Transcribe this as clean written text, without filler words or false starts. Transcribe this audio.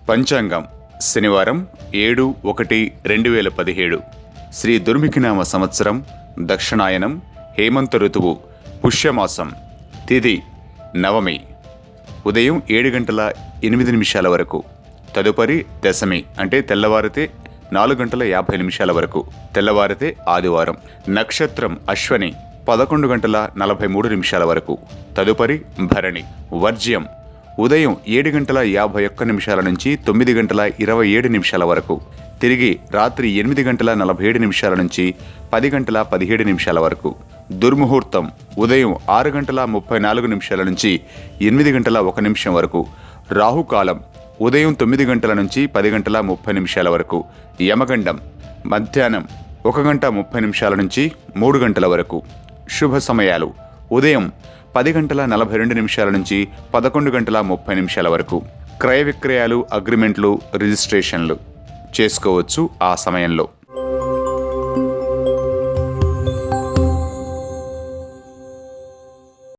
పంచాంగం శనివారం 7/1/2017 శ్రీ దుర్ముఖినామ సంవత్సరం దక్షిణాయనం హేమంత ఋతువు పుష్యమాసం తిథి నవమి ఉదయం 7:08 వరకు తదుపరి దశమి అంటే తెల్లవారితే 4:50 వరకు తెల్లవారితే ఆదివారం నక్షత్రం అశ్వని 11:43 వరకు తదుపరి భరణి వర్జ్యం ఉదయం 7:51 నుంచి 9:27 వరకు తిరిగి రాత్రి 8:47 నుంచి 10:17 వరకు దుర్ముహూర్తం ఉదయం 6:34 నుంచి 8:01 వరకు రాహుకాలం ఉదయం 9 నుంచి 10:30 వరకు యమగండం మధ్యాహ్నం 1:30 నుంచి 3 వరకు శుభ సమయాలు ఉదయం 10:42 నుంచి 11:30 వరకు క్రయ విక్రయాలు అగ్రిమెంట్లు రిజిస్ట్రేషన్లు చేసుకోవచ్చు ఆ సమయంలో.